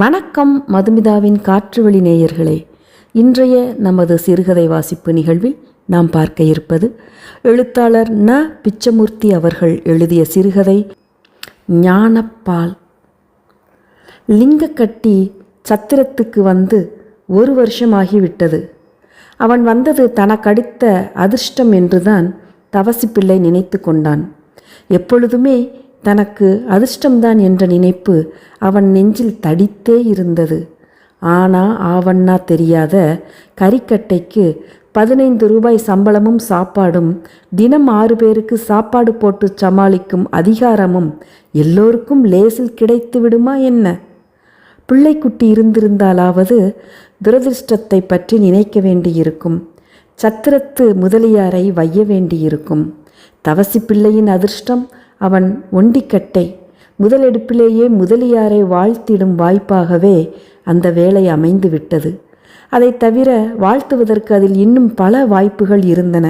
வணக்கம் மதுமிதாவின் காற்றுவெளி நேயர்களே. இன்றைய நமது சிறுகதை வாசிப்பு நிகழ்வில் நாம் பார்க்க இருப்பது எழுத்தாளர் ந. பிச்சமூர்த்தி அவர்கள் எழுதிய சிறுகதை ஞானப்பால். லிங்கக்கட்டி சத்திரத்துக்கு வந்து 1 வருஷமாகிவிட்டது. அவன் வந்தது தனக்கடித்த அதிர்ஷ்டம் என்றுதான் தவசிப்பிள்ளை நினைத்து கொண்டான். எப்பொழுதுமே தனக்கு அதிர்ஷ்டம்தான் என்ற நினைப்பு அவன் நெஞ்சில் தடித்தே இருந்தது. ஆனா ஆவண்ணா தெரியாத கறிக்கட்டைக்கு 15 ரூபாய் சம்பளமும் சாப்பாடும், தினம் 6 பேருக்கு சாப்பாடு போட்டு சமாளிக்கும் அதிகாரமும் எல்லோருக்கும் லேசில் கிடைத்து விடுமா என்ன? பிள்ளைக்குட்டி இருந்திருந்தாலாவது துரதிருஷ்டத்தை பற்றி நினைக்க வேண்டியிருக்கும். சத்திரத்து முதலியாரை வைய வேண்டியிருக்கும். தவசிப்பிள்ளையின் அதிர்ஷ்டம் அவன் ஒண்டிக்கட்டை. முதலெடுப்பிலேயே முதலியாரை வாழ்த்திடும் வாய்ப்பாகவே அந்த வேலை அமைந்து விட்டது. அதை தவிர வாழ்த்துவதற்கு அதில் இன்னும் பல வாய்ப்புகள் இருந்தன.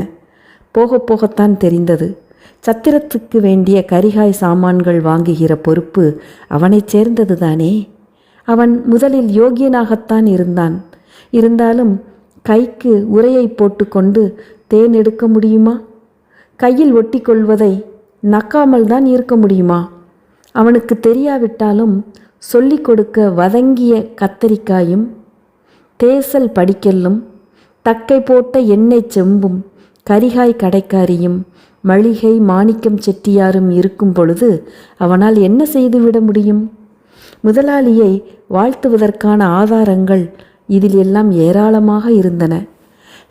போக போகத்தான் தெரிந்தது. சத்திரத்துக்கு வேண்டிய கரிகாய் சாமான்கள் வாங்குகிற பொறுப்பு அவனைச் சேர்ந்ததுதானே. அவன் முதலில் யோகியனாகத்தான் இருந்தாலும் கைக்கு உரையை போட்டுக்கொண்டு தேன் எடுக்க முடியுமா? கையில் ஒட்டி கொள்வதை நக்காமல் தான் இருக்க முடியுமா? அவனுக்கு தெரியாவிட்டாலும் சொல்லிக் கொடுக்க வதங்கிய கத்தரிக்காயும் தேசல் படிக்கல்லும் தக்கை போட்ட எண்ணெய் செம்பும் கரிகாய் கடைக்காரியும் மளிகை மாணிக்கம் செட்டியாரும் இருக்கும் பொழுது அவனால் என்ன செய்துவிட முடியும்? முதலாளியை வாழ்த்துவதற்கான ஆதாரங்கள் இதில் எல்லாம் ஏராளமாக இருந்தன.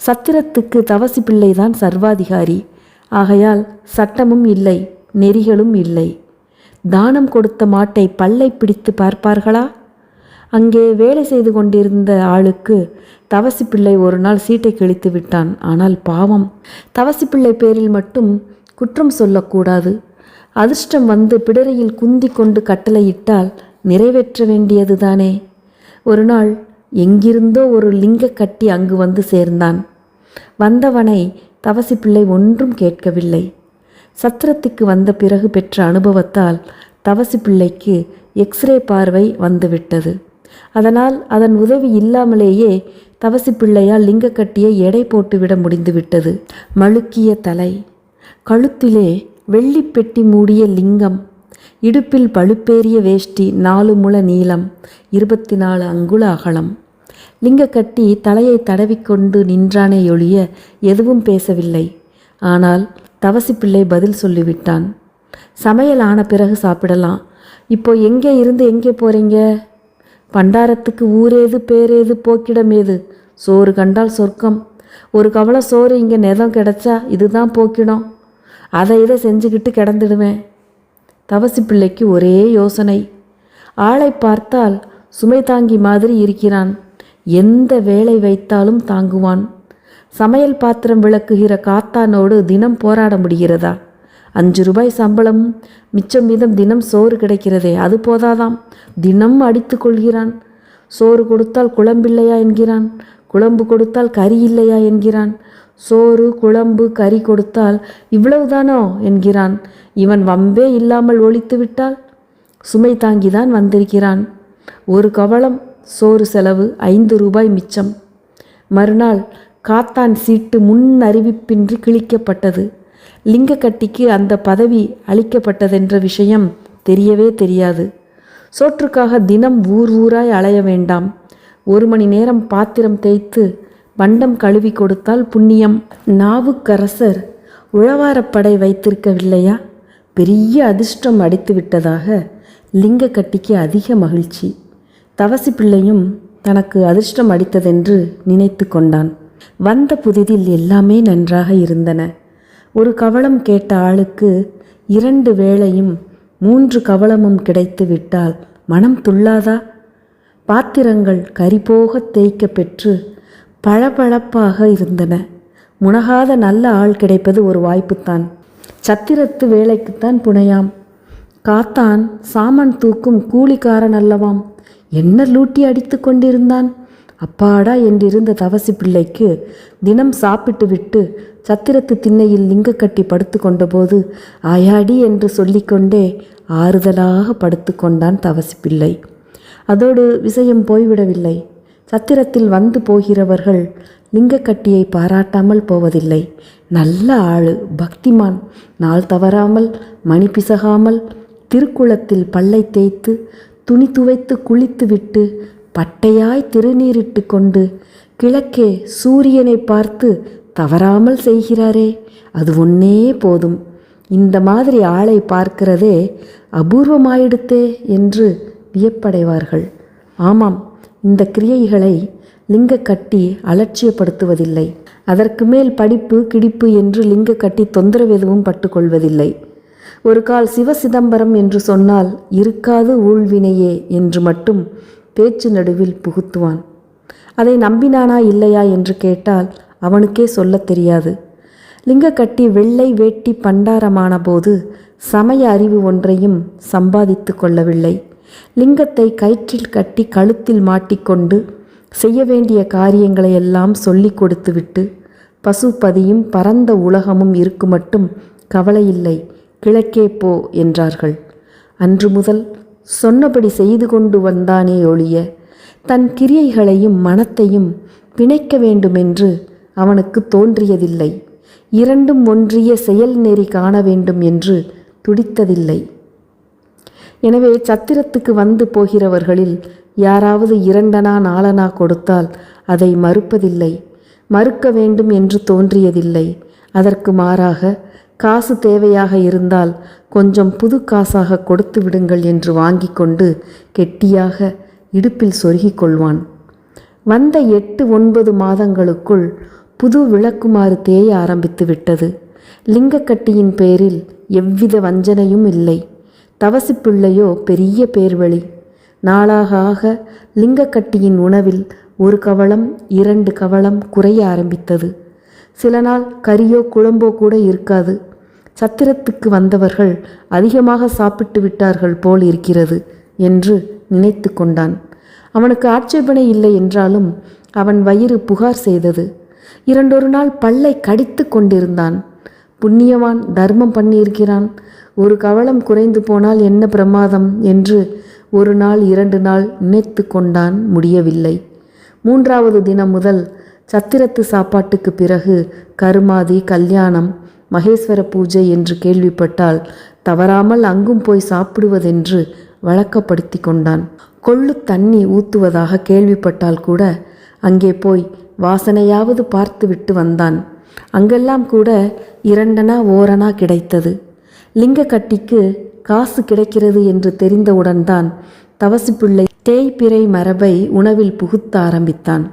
சத்திரத்துக்கு தவசிப்பிள்ளைதான் சர்வாதிகாரி. ஆகையால் சட்டமும் இல்லை, நெறிகளும் இல்லை. தானம் கொடுத்த மாட்டை பல்லை பிடித்து பார்ப்பார்களா? அங்கே வேலை செய்து கொண்டிருந்த ஆளுக்கு தவசிப்பிள்ளை ஒரு நாள் சீட்டை கிழித்து விட்டான். ஆனால் பாவம், தவசிப்பிள்ளை பேரில் மட்டும் குற்றம் சொல்லக்கூடாது. அதிர்ஷ்டம் வந்து பிடரையில் குந்தி கொண்டு கட்டளையிட்டால் நிறைவேற்ற வேண்டியதுதானே. ஒரு நாள் எங்கிருந்தோ ஒரு லிங்கக்கட்டி அங்கு வந்து சேர்ந்தான். வந்தவனை தவசிப்பிள்ளை ஒன்றும் கேட்கவில்லை. சத்திரத்துக்கு வந்த பிறகு பெற்ற அனுபவத்தால் தவசிப்பிள்ளைக்கு எக்ஸ்ரே பார்வை வந்துவிட்டது. அதனால் அதன் உதவி இல்லாமலேயே தவசிப்பிள்ளையால் லிங்கக்கட்டியை எடை போட்டுவிட முடிந்துவிட்டது. மழுக்கிய தலை, கழுத்திலே வெள்ளிப்பெட்டி மூடிய லிங்கம், இடுப்பில் பழுப்பேறிய வேஷ்டி 4 முழ நீளம், 24 அங்குல அகலம். லிங்கக்கட்டி தலையை தடவிக்கொண்டு நின்றானே ஒழிய எதுவும் பேசவில்லை. ஆனால் தவசிப்பிள்ளை பதில் சொல்லிவிட்டான். சமையல் ஆன பிறகு சாப்பிடலாம். இப்போ எங்கே இருந்து எங்கே போகிறீங்க? பண்டாரத்துக்கு ஊரேது பேரேது போக்கிடமேது, சோறு கண்டால் சொர்க்கம். ஒரு கவலை சோறு இங்கே நெதம் கிடச்சா இதுதான் போக்கிடும். அதை இதை செஞ்சுக்கிட்டு கிடந்துடுவேன். தவசிப்பிள்ளைக்கு ஒரே யோசனை. ஆளை பார்த்தால் சுமை தாங்கி மாதிரி இருக்கிறான். எந்த வேலை வைத்தாலும் தாங்குவான். சமையல் பாத்திரம் விளக்குகிற காத்தானோடு தினம் போராட முடிகிறதா? 5 ரூபாய் சம்பளம் மிச்சம் மீதம் தினம் சோறு கிடைக்கிறதே, அது போதாதாம். தினம் அடித்து கொள்கிறான். சோறு கொடுத்தால் குழம்பில்லையா என்கிறான். குழம்பு கொடுத்தால் கறி இல்லையா என்கிறான். சோறு குழம்பு கறி கொடுத்தால் இவ்வளவுதானோ என்கிறான். இவன் வம்பே இல்லாமல் ஒழித்து விட்டால் சுமை தாங்கிதான் வந்திருக்கிறான். ஒரு கவளம் சோறு செலவு 5 ரூபாய் மிச்சம். மறுநாள் காத்தான் சீட்டு முன் அறிவிப்பின்றி கிழிக்கப்பட்டது. லிங்கக்கட்டிக்கு அந்த பதவி அளிக்கப்பட்டதென்ற விஷயம் தெரியவே தெரியாது. சோற்றுக்காக தினம் ஊராய் அலைய வேண்டாம். 1 மணி நேரம் பாத்திரம் தேய்த்து பண்டம் கழுவி கொடுத்தால் புண்ணியம். நாவுக்கரசர் உழவாரப்படை வைத்திருக்கவில்லையா? பெரிய அதிர்ஷ்டம் அடித்து விட்டதாக லிங்கக்கட்டிக்கு அதிக மகிழ்ச்சி. தவசிப்பிள்ளையும் தனக்கு அதிர்ஷ்டம் அடித்ததென்று நினைத்து கொண்டான். வந்த புதிதில் எல்லாமே நன்றாக இருந்தன. ஒரு கவளம் கேட்ட ஆளுக்கு 2 வேளையும் 3 கவளமும் கிடைத்து விட்டால் மனம் துள்ளாதா? பாத்திரங்கள் கரிபோக தேய்க்க பெற்று பளபளப்பாக இருந்தன. முனகாத நல்ல ஆள் கிடைப்பது ஒரு வாய்ப்புத்தான். சத்திரத்து வேலைக்குத்தான் புனையாம். காத்தான் சாமான் தூக்கும் கூலிக்காரன் அல்லவாம். என்ன லூட்டி அடித்து கொண்டிருந்தான். அப்பாடா என்றிருந்த தவசிப்பிள்ளைக்கு தினம் சாப்பிட்டு விட்டு சத்திரத்து திண்ணையில் லிங்கக்கட்டி படுத்து கொண்டபோது ஆயாடி என்று சொல்லிக்கொண்டே ஆறுதலாக படுத்து கொண்டான் தவசிப்பிள்ளை. அதோடு விஷயம் போய்விடவில்லை. சத்திரத்தில் வந்து போகிறவர்கள் லிங்கக்கட்டியை பாராட்டாமல் போவதில்லை. நல்ல ஆளு, பக்திமான், நாள் தவறாமல் மணி பிசகாமல் திருக்குளத்தில் பல்லை தேய்த்து துணி துவைத்து குளித்துவிட்டு பட்டையாய் திருநீரிட்டு கொண்டு கிழக்கே சூரியனை பார்த்து தவறாமல் செய்கிறாரே, அது ஒன்னே போதும். இந்த மாதிரி ஆளை பார்க்கிறதே அபூர்வமாயிடுத்தே என்று வியப்படைவார்கள். ஆமாம், இந்த கிரியைகளை லிங்கக்கட்டி அலட்சியப்படுத்துவதில்லை. அதற்கு மேல் படிப்பு கிடிப்பு என்று லிங்கக்கட்டி தொந்தரவு எதுவும் பட்டுக்கொள்வதில்லை. ஒரு கால் சிவசிதம்பரம் என்று சொன்னால் இருக்காது ஊழ்வினையே என்று மட்டும் பேச்சு நடுவில் புகுத்துவான். அதை நம்பினானா இல்லையா என்று கேட்டால் அவனுக்கே சொல்லத் தெரியாது. லிங்கக்கட்டி வெள்ளை வேட்டி பண்டாரமான போது சமய அறிவு ஒன்றையும் சம்பாதித்து கொள்ளவில்லை. லிங்கத்தை கயிற்றில் கட்டி கழுத்தில் மாட்டிக்கொண்டு செய்ய வேண்டிய காரியங்களை எல்லாம் சொல்லி கொடுத்துவிட்டு பசுபதியும் பரந்த உலகமும் இருக்கு மட்டும் கவலையில்லை, கிழக்கே போ என்றார்கள். அன்று முதல் சொன்னபடி செய்து கொண்டு வந்தானே ஒழிய தன் கிரியைகளையும் மனத்தையும் பிணைக்க வேண்டுமென்று அவனுக்கு தோன்றியதில்லை. இரண்டும் ஒன்றிய செயல் நெறி காண வேண்டும் என்று துடித்ததில்லை. எனவே சத்திரத்துக்கு வந்து போகிறவர்களில் யாராவது 2 அணா 4 அணா கொடுத்தால் அதை மறுப்பதில்லை. மறுக்க வேண்டும் என்று தோன்றியதில்லை. அதற்கு மாறாக காசு தேவையாக இருந்தால் கொஞ்சம் புது காசாக கொடுத்து விடுங்கள் என்று வாங்கி கொண்டு கெட்டியாக இடுப்பில் சொருகிக் கொள்வான். வந்த 8-9 மாதங்களுக்குள் புது விளக்குமாறு தேய ஆரம்பித்து விட்டது. லிங்கக்கட்டியின் பேரில் எவ்வித வஞ்சனையும் இல்லை. தவசிப்பிள்ளையோ பெரிய பேர்வழி. நாளாக ஆக லிங்கக்கட்டியின் உணவில் 1 கவளம் 2 கவளம் குறைய ஆரம்பித்தது. சில நாள் கறியோ குழம்போ கூட இருக்காது. சத்திரத்துக்கு வந்தவர்கள் அதிகமாக சாப்பிட்டு விட்டார்கள் போல் இருக்கிறது என்று நினைத்து கொண்டான். அவனுக்கு ஆட்சேபனை இல்லை என்றாலும் அவன் வயிறு புகார் செய்தது. 2 நாள் பல்லை கடித்து கொண்டிருந்தான். புண்ணியவான், தர்மம் பண்ணியிருக்கிறான், 1 கவளம் குறைந்து போனால் என்ன பிரமாதம் என்று 1 நாள் 2 நாள் நினைத்து கொண்டான். முடியவில்லை. 3வது தினம் முதல் சத்திரத்து சாப்பாட்டுக்கு பிறகு கருமாதி, கல்யாணம், மகேஸ்வர பூஜை என்று கேள்விப்பட்டால் தவறாமல் அங்கும் போய் சாப்பிடுவதென்று வழக்கப்படுத்தி கொண்டான். கொள்ளு தண்ணி ஊற்றுவதாக கேள்விப்பட்டால் கூட அங்கே போய் வாசனையாவது பார்த்து விட்டு வந்தான். அங்கெல்லாம் கூட 2 அணா 1 அணா கிடைத்தது. லிங்கக்கட்டிக்கு காசு கிடைக்கிறது என்று தெரிந்தவுடன் தான் தவசிப்பிள்ளை தேய்பிறை மரபை உணவில் புகுத்த ஆரம்பித்தான்.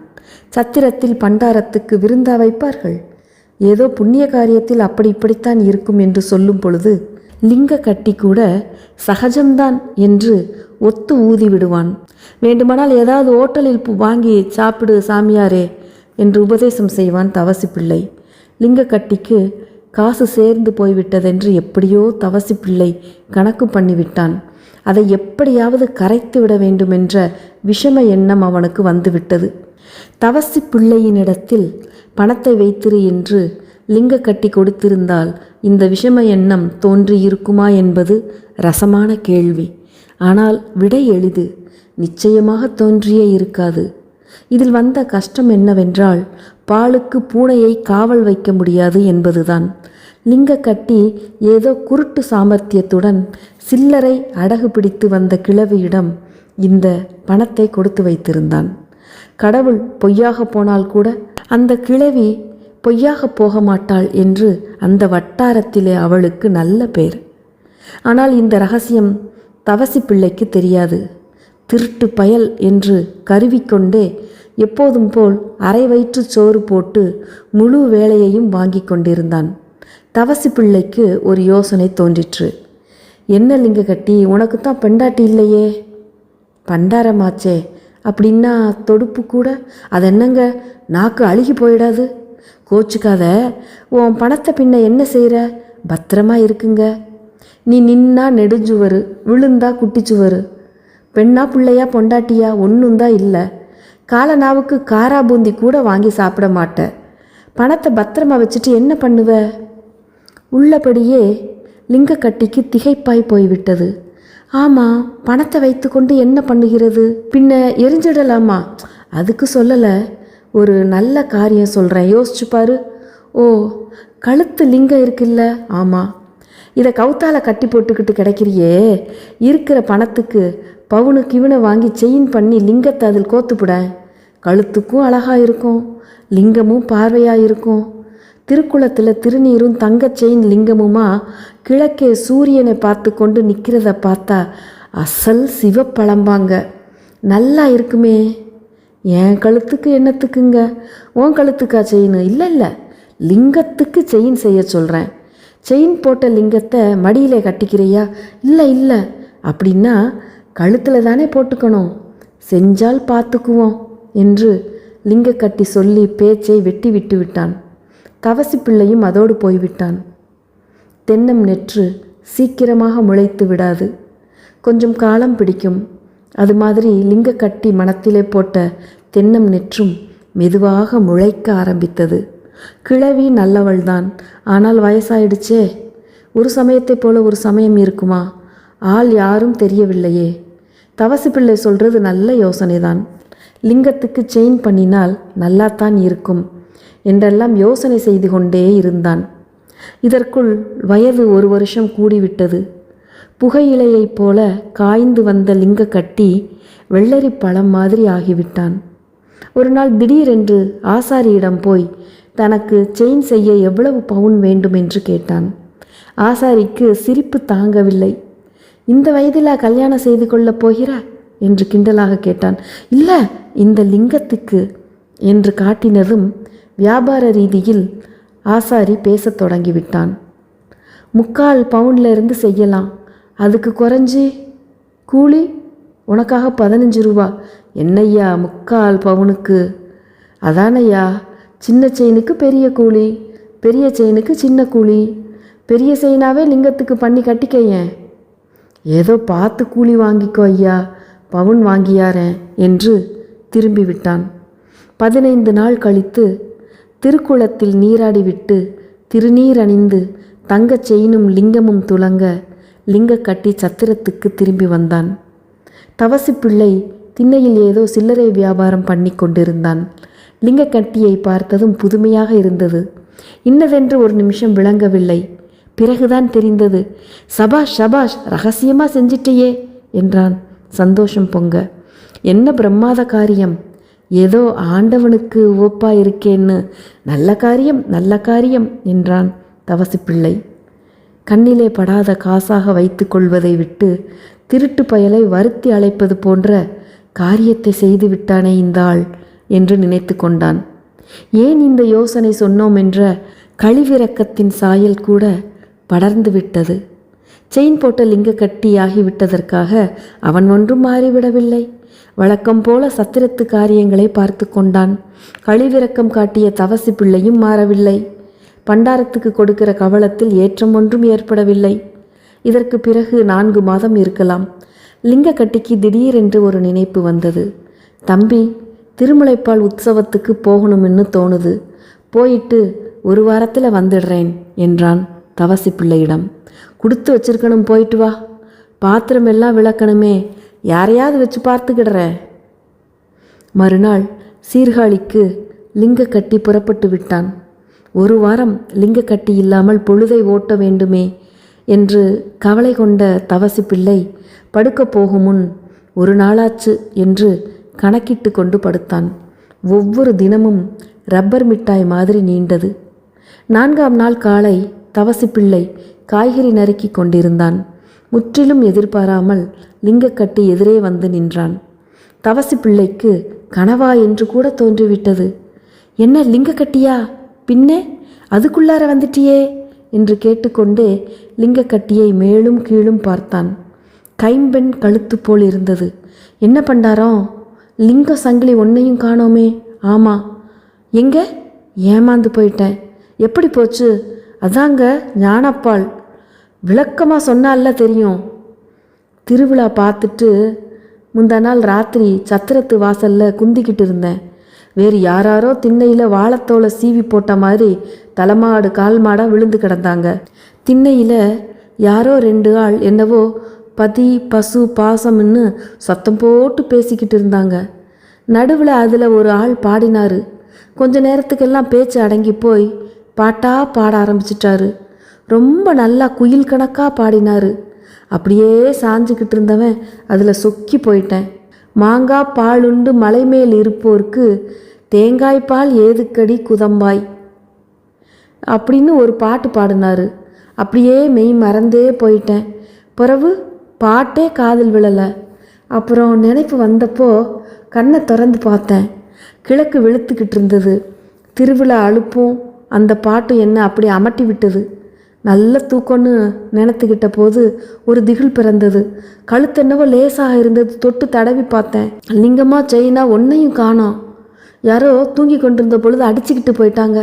சத்திரத்தில் பண்டாரத்துக்கு விருந்தா வைப்பார்கள். ஏதோ புண்ணிய காரியத்தில் அப்படி இப்படித்தான் இருக்கும் என்று சொல்லும் பொழுது லிங்கக்கட்டி கூட சகஜம்தான் என்று ஒத்து ஊதி விடுவான். வேண்டுமானால் ஏதாவது ஓட்டலில் வாங்கி சாப்பிடு சாமியாரே என்று உபதேசம் செய்வான் தவசிப்பிள்ளை. லிங்கக்கட்டிக்கு காசு சேர்ந்து போய்விட்டதென்று எப்படியோ தவசிப்பிள்ளை கணக்கு பண்ணிவிட்டான். அதை எப்படியாவது கரைத்து விட வேண்டுமென்ற விஷம எண்ணம் அவனுக்கு வந்துவிட்டது. தவசிப்பிள்ளையினிடத்தில் பணத்தை வைத்திரு என்று லிங்கக்கட்டி கொடுத்திருந்தால் இந்த விஷம எண்ணம் தோன்றியிருக்குமா என்பது ரசமான கேள்வி. ஆனால் விடை எளிது. நிச்சயமாக தோன்றியே இருக்காது. இதில் வந்த கஷ்டம் என்னவென்றால் பாலுக்கு பூனையை காவல் வைக்க முடியாது என்பதுதான். லிங்கக்கட்டி ஏதோ குருட்டு சாமர்த்தியத்துடன் சில்லறை அடகு பிடித்து வந்த கிழவியிடம் இந்த பணத்தை கொடுத்து வைத்திருந்தான். கடவுள் பொய்யாக போனால் கூட அந்த கிழவி பொய்யாக போக மாட்டாள் என்று அந்த வட்டாரத்திலே அவளுக்கு நல்ல பேர். ஆனால் இந்த ரகசியம் தவசிப்பிள்ளைக்கு தெரியாது. திருட்டு பயல் என்று கருவிக்கொண்டே எப்போதும் போல் அரை வயிற்று சோறு போட்டு முழு வேலையையும் வாங்கி கொண்டிருந்தான். தவசிப்பிள்ளைக்கு ஒரு யோசனை தோன்றிற்று. என்ன லிங்கக்கட்டி, உனக்குத்தான் பெண்டாட்டி இல்லையே? பண்டாரமாச்சே, அப்படின்னா தொடுப்பு கூட அதென்னங்க, நாக்கு அழுகி போயிடாது? கோச்சுக்காத, உன் பணத்தை பின்ன என்ன செய்கிற? பத்திரமா இருக்குங்க. நீ நின்னா நெடுஞ்சுவரு, விழுந்தா குட்டிச்சுவரு. பெண்ணா பிள்ளையா பொண்டாட்டியா ஒன்றும் தான் இல்லை. காலநாவுக்கு காரா பூந்தி கூட வாங்கி சாப்பிட மாட்டேன். பணத்தை பத்திரமா வச்சுட்டு என்ன பண்ணுவ? உள்ளபடியே லிங்கக்கட்டிக்கு திகைப்பாய் போய்விட்டது. ஆமாம், பணத்தை வைத்துக்கொண்டு என்ன பண்ணுகிறது? பின்ன எரிஞ்சிடலாமா? அதுக்கு சொல்லலை, ஒரு நல்ல காரியம் சொல்கிறேன், யோசிச்சு பாரு. ஓ, கழுத்து லிங்கம் இருக்குல்ல? ஆமாம். இதை கவுத்தால கட்டி போட்டுக்கிட்டு கிடைக்கிறியே, இருக்கிற பணத்துக்கு பவுனுக்கு இவனை வாங்கி செயின் பண்ணி லிங்கத்தை அதில் கோத்துப்பிட. கழுத்துக்கும் அழகாக இருக்கும், லிங்கமும் பார்வையாக இருக்கும். திருக்குளத்தில் திருநீரும் தங்க செயின் லிங்கமுமா கிழக்கே சூரியனை பார்த்து கொண்டு நிற்கிறத பார்த்தா அசல் சிவப்பழம்பாங்க. நல்லா இருக்குமே. என் கழுத்துக்கு என்னத்துக்குங்க? உன் கழுத்துக்கா செயின்? இல்லை இல்லை, லிங்கத்துக்கு செயின் செய்ய சொல்கிறேன். செயின் போட்ட லிங்கத்தை மடியிலே கட்டிக்கிறியா? இல்லை இல்லை. அப்படின்னா கழுத்தில் தானே போட்டுக்கணும். செஞ்சால் பார்த்துக்குவோம் என்று லிங்க கட்டி சொல்லி பேச்சை வெட்டி விட்டு விட்டான். தவசி பிள்ளையும் அதோடு போய்விட்டான். தென்னம் நெற்று சீக்கிரமாக முளைத்து விடாது, கொஞ்சம் காலம் பிடிக்கும். அது மாதிரி லிங்க கட்டி மனத்திலே போட்ட தென்னம் நெற்றும் மெதுவாக முளைக்க ஆரம்பித்தது. கிழவி நல்லவள்தான், ஆனால் வயசாயிடுச்சே. ஒரு சமயத்தை போல ஒரு சமயம் இருக்குமா? ஆள் யாரும் தெரியவில்லையே. தவசி பிள்ளை சொல்கிறது நல்ல யோசனைதான். லிங்கத்துக்கு செயின் பண்ணினால் நல்லாத்தான் இருக்கும் என்றெல்லாம் யோசனை செய்து கொண்டே இருந்தான். இதற்குள் வயது 1 வருஷம் கூடிவிட்டது. புகையிலையைப் போல காய்ந்து வந்த லிங்க கட்டி வெள்ளரி பழம் மாதிரி ஆகிவிட்டான். ஒரு நாள் திடீரென்று ஆசாரியிடம் போய் தனக்கு செயின் செய்ய எவ்வளவு பவுன் வேண்டும் என்று கேட்டான். ஆசாரிக்கு சிரிப்பு தாங்கவில்லை. இந்த வயதிலா கல்யாணம் செய்து கொள்ளப் போகிறாய் என்று கிண்டலாக கேட்டான். இல்லை, இந்த லிங்கத்துக்கு என்று காட்டினதும் வியாபார ரீதியில் ஆசாரி பேசத் தொடங்கிவிட்டான். 3/4 பவுன்லேருந்து செய்யலாம், அதுக்கு குறைஞ்சி கூலி உனக்காக 15 ரூபா. என்னையா 3/4 பவுனுக்கு? அதானையா, சின்ன செயினுக்கு பெரிய கூலி, பெரிய செயினுக்கு சின்ன கூலி. பெரிய செயினாவே லிங்கத்துக்கு பண்ணி கட்டிக்கையேன். ஏதோ பார்த்து கூலி வாங்கிக்கோ ஐயா, பவுன் வாங்கியாரேன் என்று திரும்பிவிட்டான். 15 நாள் கழித்து திருக்குளத்தில் நீராடிவிட்டு திருநீர் அணிந்து தங்கச் செயினும் லிங்கமும் துலங்க லிங்க கட்டி சத்திரத்துக்கு திரும்பி வந்தான். தவசி பிள்ளை திண்ணையில் ஏதோ சில்லறை வியாபாரம் பண்ணி கொண்டிருந்தான். லிங்க கட்டியை பார்த்ததும் புதுமையாக இருந்தது. இன்னதென்று ஒரு நிமிஷம் விளங்கவில்லை. பிறகுதான் தெரிந்தது. சபாஷ் சபாஷ், ரகசியமாக செஞ்சிட்டையே என்றான் சந்தோஷம் பொங்க. என்ன பிரம்மாத காரியம், ஏதோ ஆண்டவனுக்கு உவப்பா இருக்கேன்னு. நல்ல காரியம் நல்ல காரியம் என்றான் தவசி பிள்ளை. கண்ணிலே படாத காசாக வைத்து கொள்வதை விட்டு திருட்டு பயலை வருத்தி அழைப்பது போன்ற காரியத்தை செய்து விட்டானே இந்த ஆள் என்று நினைத்து கொண்டான். ஏன் இந்த யோசனை சொன்னோம் என்ற கழிவிறக்கத்தின் சாயல் கூட படர்ந்து விட்டது. செயின் போட்ட லிங்க கட்டியாகிவிட்டதற்காக அவன் ஒன்றும் மாறிவிடவில்லை. வழக்கம் போல சத்திரத்து காரியங்களை பார்த்து கொண்டான். கழிவிறக்கம் காட்டிய தவசி பிள்ளையும் மாறவில்லை. பண்டாரத்துக்கு கொடுக்கிற கவளத்தில் ஏற்றம் ஒன்றும் ஏற்படவில்லை. இதற்கு பிறகு 4 மாதம் இருக்கலாம். லிங்க கட்டிக்கு திடீரென்று ஒரு நினைப்பு வந்தது. தம்பி, திருமுலைப்பால் உற்சவத்துக்கு போகணும்னு தோணுது, போயிட்டு 1 வாரத்தில் வந்துடுறேன் என்றான் தவசி பிள்ளையிடம். கொடுத்து வச்சிருக்கணும், போயிட்டு வா. பாத்திரம் எல்லாம் விளக்கணுமே, யாரையாவது வச்சு பார்த்துக்கிடுற. மறுநாள் சீர்காழிக்கு லிங்க கட்டி புறப்பட்டு விட்டான். 1 வாரம் லிங்க கட்டி இல்லாமல் பொழுதை ஓட்ட வேண்டுமே என்று கவலை கொண்ட தவசி பிள்ளை படுக்கப் போகும் முன் 1 நாளாச்சு என்று கணக்கிட்டு கொண்டு படுத்தான். ஒவ்வொரு தினமும் ரப்பர் மிட்டாய் மாதிரி நீண்டது. 4ஆம் நாள் காலை தவசி பிள்ளை காய்கறி நறுக்கி கொண்டிருந்தான். முற்றிலும் எதிர்பாராமல் லிங்கக்கட்டி எதிரே வந்து நின்றான். தவசி பிள்ளைக்கு கனவா என்று கூட தோன்றிவிட்டது. என்ன லிங்கக்கட்டியா? பின்னே அதுக்குள்ளார வந்துட்டியே என்று கேட்டுக்கொண்டே லிங்கக்கட்டியை மேலும் கீழும் பார்த்தான். கைம்பெண் கழுத்து போல் இருந்தது. என்ன பண்டாரம், லிங்க சங்கிலி ஒன்னையும் காணோமே. ஆமாம், எங்கே? ஏமாந்து போயிட்டேன். எப்படி போச்சு? அதாங்க ஞானப்பால் விளக்கமாக சொன்னால தெரியும். திருவிழா பார்த்துட்டு முந்தா நாள் ராத்திரி சத்திரத்து வாசலில் குந்திக்கிட்டு இருந்தேன். வேறு யாராரோ திண்ணையில் வாழைத்தோலை சீவி போட்ட மாதிரி தலைமாடு கால் மாடாக விழுந்து கிடந்தாங்க. திண்ணையில் யாரோ 2 ஆள் என்னவோ பதி பசு பாசம்னு சத்தம் போட்டு பேசிக்கிட்டு இருந்தாங்க. நடுவில் அதில் ஒரு ஆள் பாடினார். கொஞ்ச நேரத்துக்கெல்லாம் பேச்சு அடங்கி போய் பாட்டாக பாட ஆரம்பிச்சிட்டாரு. ரொம்ப நல்லா குயில் கணக்காக பாடினார். அப்படியே சாஞ்சிக்கிட்டு இருந்தவன் அதில் சொக்கி போயிட்டேன். மாங்காய் பாலுண்டு மலை மேல் இருப்போருக்கு தேங்காய் பால் ஏதுக்கடி குதம்பாய் அப்படின்னு ஒரு பாட்டு பாடினார். அப்படியே மெய் மறந்தே போயிட்டேன். பிறகு பாட்டே காதில் விழலை. அப்புறம் நினைப்பு வந்தப்போ கண்ணை திறந்து பார்த்தேன். கிழக்கு வெளுத்துக்கிட்டு இருந்தது. திருவிழா அலுப்பும் அந்த பாட்டும் என்ன அப்படி அமட்டி விட்டது. நல்ல தூக்கம்னு நினைத்துக்கிட்ட போது ஒரு திகில் பிறந்தது. கழுத்தென்னவோ லேசாக இருந்தது. தொட்டு தடவி பார்த்தேன். லிங்கம்மா செயினா ஒன்றையும் காணோம். யாரோ தூங்கி கொண்டிருந்த பொழுது அடிச்சுக்கிட்டு போயிட்டாங்க.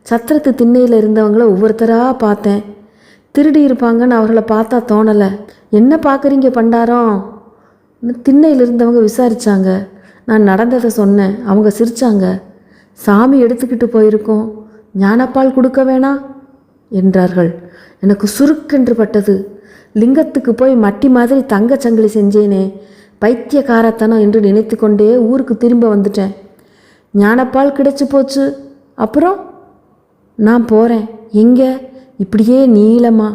சத்திரத்து திண்ணையில் இருந்தவங்கள ஒவ்வொருத்தராக பார்த்தேன். திருடி இருப்பாங்கன்னு அவர்களை பார்த்தா தோணலை. என்ன பார்க்குறீங்க பண்டாரம்? திண்ணையில் இருந்தவங்க விசாரித்தாங்க. நான் நடந்ததை சொன்னேன். அவங்க சிரித்தாங்க. சாமி எடுத்துக்கிட்டு போயிருக்கோம், ஞானப்பால் கொடுக்க வேணாம் என்றார்கள். எனக்கு சுருக்கென்று பட்டது. லிங்கத்துக்கு போய் மட்டி மாதிரி தங்கச்சங்கிலி செஞ்சேனே, பைத்தியக்காரத்தனம் என்று நினைத்து கொண்டே ஊருக்கு திரும்ப வந்துட்டேன். ஞானப்பால் கிடைச்சி போச்சு. அப்புறம் நான் போகிறேன். எங்கே? இப்படியே நீளமா.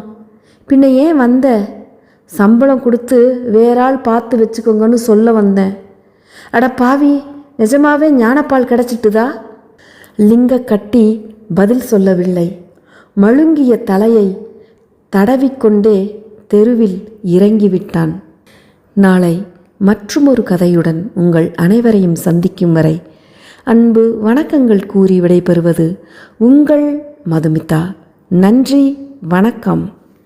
பின்ன ஏன் வந்த? சம்பளம் கொடுத்து வேறாள் பார்த்து வச்சுக்கோங்கன்னு சொல்ல வந்தேன். அட பாவி, நிஜமாவே ஞானப்பால் கிடச்சிட்டுதா? லிங்க கட்டி பதில் சொல்லவில்லை. மழுங்கிய தலையை தடவிக்கொண்டே தெருவில் இறங்கிவிட்டான். நாளை மற்றுமொரு கதையுடன் உங்கள் அனைவரையும் சந்திக்கும் வரை அன்பு வணக்கங்கள் கூறி விடைபெறுவது உங்கள் மதுமிதா. நன்றி, வணக்கம்.